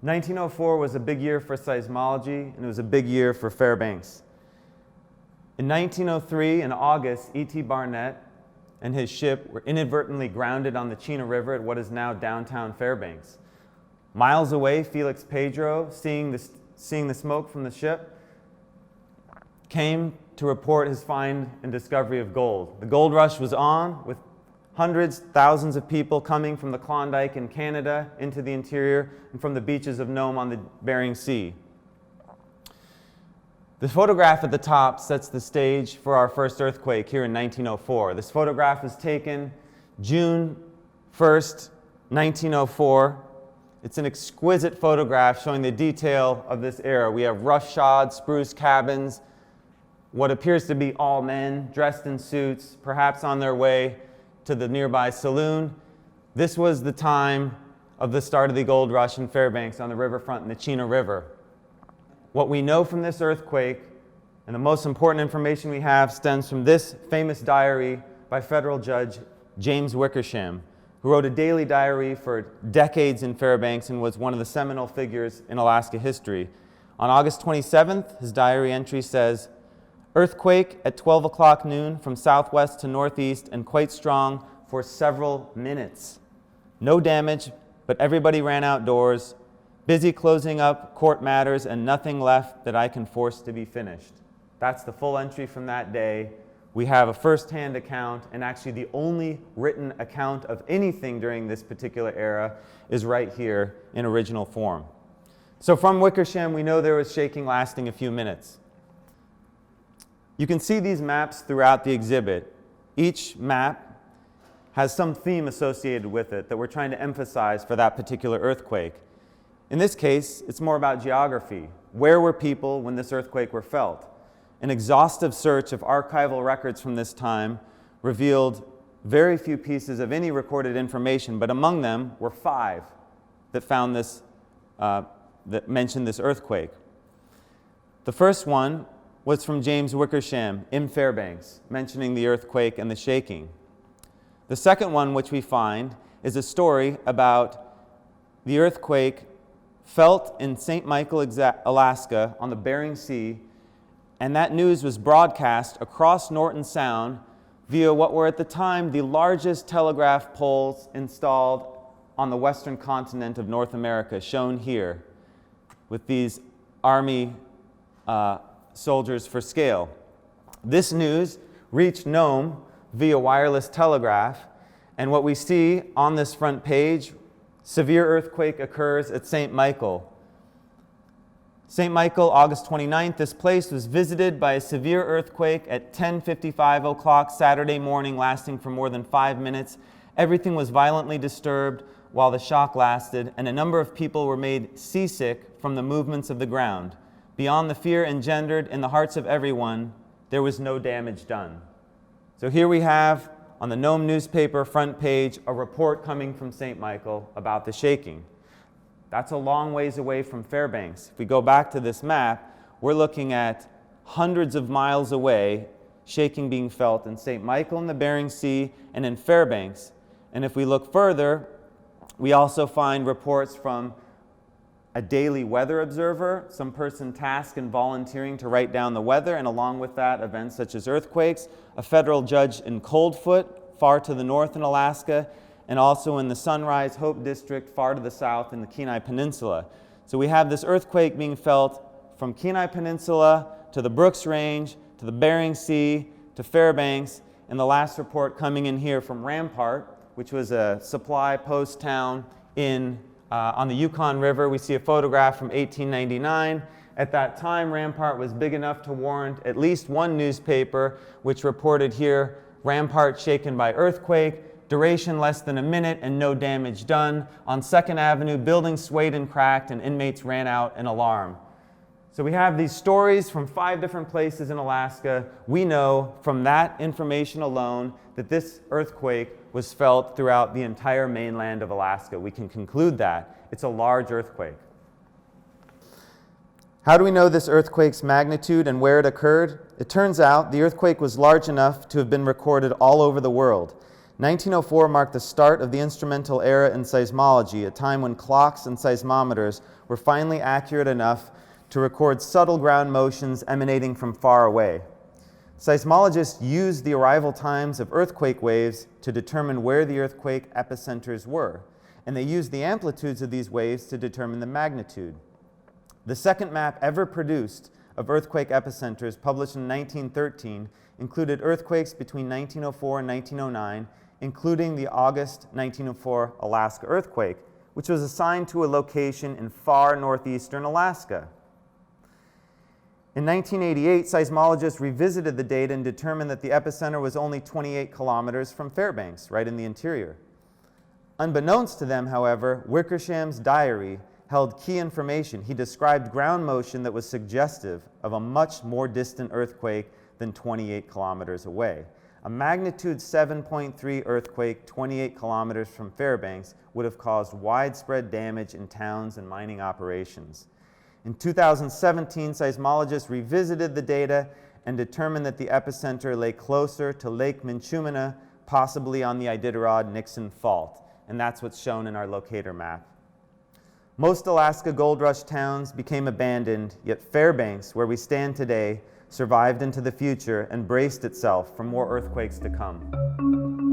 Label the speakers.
Speaker 1: 1904 was a big year for seismology, and it was a big year for Fairbanks. In 1903, in August, E.T. Barnett and his ship were inadvertently grounded on the Chena River at what is now downtown Fairbanks. Miles away, Felix Pedro, seeing the smoke from the ship, came to report his find and discovery of gold. The gold rush was on, with hundreds, thousands of people coming from the Klondike in Canada into the interior and from the beaches of Nome on the Bering Sea. The photograph at the top sets the stage for our first earthquake here in 1904. This photograph was taken June 1st, 1904. It's an exquisite photograph showing the detail of this era. We have roughshod spruce cabins, what appears to be all men dressed in suits, perhaps on their way to the nearby saloon. This was the time of the start of the gold rush in Fairbanks on the riverfront in the Chena River. What we know from this earthquake, and the most important information we have, stems from this famous diary by federal judge James Wickersham, who wrote a daily diary for decades in Fairbanks and was one of the seminal figures in Alaska history. On August 27th, his diary entry says, "Earthquake at 12 o'clock noon from southwest to northeast and quite strong for several minutes. No damage, but everybody ran outdoors, busy closing up court matters and nothing left that I can force to be finished." That's the full entry from that day. We have a first-hand account, and actually the only written account of anything during this particular era is right here in original form. So from Wickersham, we know there was shaking lasting a few minutes. You can see these maps throughout the exhibit. Each map has some theme associated with it that we're trying to emphasize for that particular earthquake. In this case, it's more about geography. Where were people when this earthquake were felt? An exhaustive search of archival records from this time revealed very few pieces of any recorded information, but among them were 5 that found this, that mentioned this earthquake. The first one was from James Wickersham in Fairbanks, mentioning the earthquake and the shaking. The second one, which we find, is a story about the earthquake felt in St. Michael, Alaska, on the Bering Sea, and that news was broadcast across Norton Sound via what were at the time the largest telegraph poles installed on the western continent of North America, shown here with these Army soldiers for scale. This news reached Nome via wireless telegraph, and what we see on this front page, severe earthquake occurs at St. Michael. St. Michael, August 29th, this place was visited by a severe earthquake at 10:55 o'clock Saturday morning, lasting for more than 5 minutes. Everything was violently disturbed while the shock lasted, and a number of people were made seasick from the movements of the ground. Beyond the fear engendered in the hearts of everyone, there was no damage done. So here we have, on the Nome newspaper front page, a report coming from St. Michael about the shaking. That's a long ways away from Fairbanks. If we go back to this map, we're looking at hundreds of miles away, shaking being felt in St. Michael in the Bering Sea and in Fairbanks. And if we look further, we also find reports from a daily weather observer, some person tasked and volunteering to write down the weather, and along with that, events such as earthquakes, a federal judge in Coldfoot, far to the north in Alaska, and also in the Sunrise Hope District, far to the south in the Kenai Peninsula. So we have this earthquake being felt from Kenai Peninsula to the Brooks Range, to the Bering Sea, to Fairbanks, and the last report coming in here from Rampart, which was a supply post town on the Yukon River. We see a photograph from 1899. At that time, Rampart was big enough to warrant at least one newspaper, which reported here, Rampart shaken by earthquake, duration less than a minute and no damage done. On 2nd Avenue, buildings swayed and cracked and inmates ran out in alarm. So we have these stories from 5 different places in Alaska. We know from that information alone that this earthquake was felt throughout the entire mainland of Alaska. We can conclude that. It's a large earthquake. How do we know this earthquake's magnitude and where it occurred? It turns out the earthquake was large enough to have been recorded all over the world. 1904 marked the start of the instrumental era in seismology, a time when clocks and seismometers were finally accurate enough to record subtle ground motions emanating from far away. Seismologists used the arrival times of earthquake waves to determine where the earthquake epicenters were, and they used the amplitudes of these waves to determine the magnitude. The second map ever produced of earthquake epicenters, published in 1913, included earthquakes between 1904 and 1909, including the August 1904 Alaska earthquake, which was assigned to a location in far northeastern Alaska. In 1988, seismologists revisited the data and determined that the epicenter was only 28 kilometers from Fairbanks, right in the interior. Unbeknownst to them, however, Wickersham's diary held key information. He described ground motion that was suggestive of a much more distant earthquake than 28 kilometers away. A magnitude 7.3 earthquake 28 kilometers from Fairbanks would have caused widespread damage in towns and mining operations. In 2017, seismologists revisited the data and determined that the epicenter lay closer to Lake Minchumina, possibly on the Iditarod-Nixon Fault, and that's what's shown in our locator map. Most Alaska gold rush towns became abandoned, yet Fairbanks, where we stand today, survived into the future and braced itself for more earthquakes to come.